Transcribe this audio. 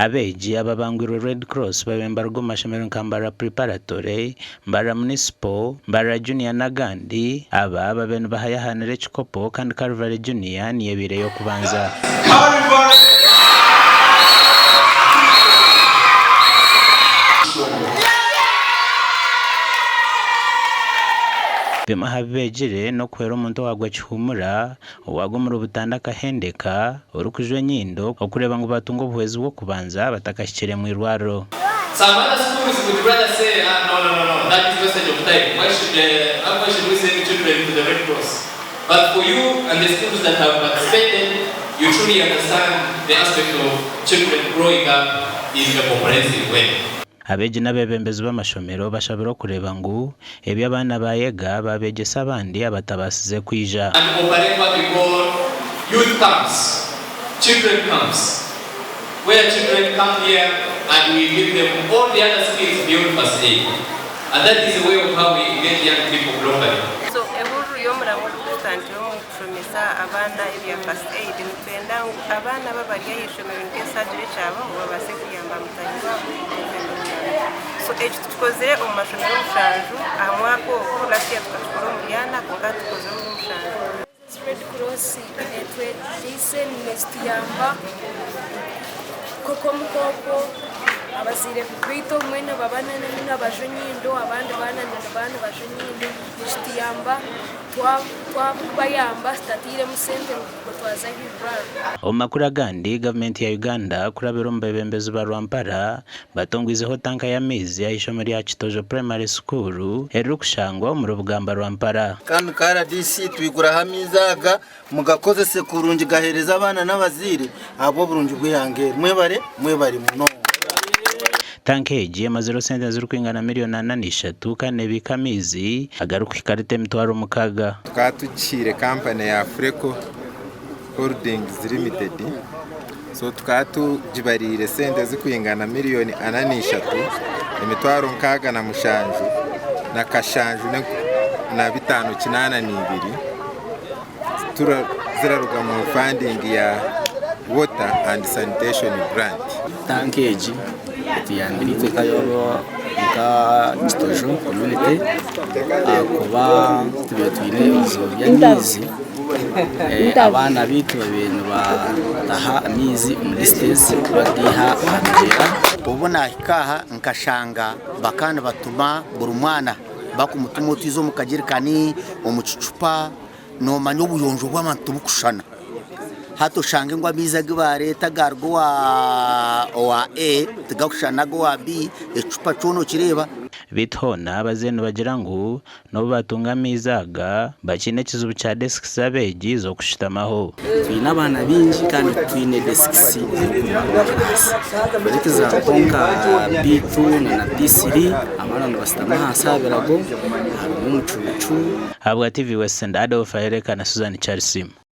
abeji ababangwirwe Red Cross babemba rwo mashemero nkambara preparatory mbara municipal mbara junior nagandi aba babenu bahayahanire chikopo kandi Calvary Junior niye bire yo kubanza habejire no kwera umuntu wagwa kihumura wagomura ubutanda kahendeka urukujwe nyindo okureba ngo batungo buhezi bwo kubanza batakashikire mu irwaro. Some other schools would rather say no, that is wastage of time. Why should we send children to the Red Cross? But for you and the schools that have participated, you truly understand the aspect of children growing up in a comprehensive way. Abeji n'abebembezi b'amashomero bashabira kureba ngo ebya abana bayega babegesa abandi abatabasize kwija. And operate what we call youth camps, children camps, where children come here and we give them all the other skills beyond first aid. And that is the way of how we get young people globally. So ehuru yomura ngo kustantiyo mu promesa abana ibya first aid mutenda abana babariya yishomero nke surgery cyabo babase kuyamba mutanywa. So tukozere umashomero mushanju amwako kulasiya tukakora umuyana konga tukozere umushanju. Red Cross etwe dise mestiyamba koko mukoko abasire kwito mwene babana na bajonyindo abandi bana bajonyindo mestiyamba twa bayamba statire mu center kutwaza hibra. Omakura gandi government ya Uganda kurabero mbebembezi ba Rwampara batongwizeho tanka ya mezi ya ishomero ya Kitojo Primary School erukushangwa mu rubugamba Rwampara. Kandi KRDC twigura hamizaga mugakoze sekurungi gahereza abana n'abazire abo burungi bwihangere mwebare muno. Tankeji amazero sente ziri kwingana miliyoni 83 kane bikamizi agaruka ikarite mitwaro mukaga. Tukatucire company ya Freco Holdings Limited, so tukatujibarire sente zikwingana miliyoni 83 imitwaro nkaga na mushanju na kashanju na 582 ziraruga mu funding ya Water and Sanitation Grant. Tankeji tuyambirite kayoro ka Kitojo community kuba tuyine izo byanizi abana bitu babintu bataha amizi muri distance badiha amjera ubona ikaha nkashanga bakana batuma buri mwana bakumutuma utizo mukagirikani umucucupa no manyo buyonjo bw'amantu bukushana hato shange ngwa biza gibare tagargo wa A tigakushana go wa B ecupa cono kireba bitona abazeno bagira ngo no batunga mizaga bakine kizubu cha desks abeji zo kushitamaho. Twina abana binji kandi twine desks baritiza konka B2 na B3 amana ndabasitama hasabirago hari umucucu habwa TV West and Adolf Ereka na Susan Charles.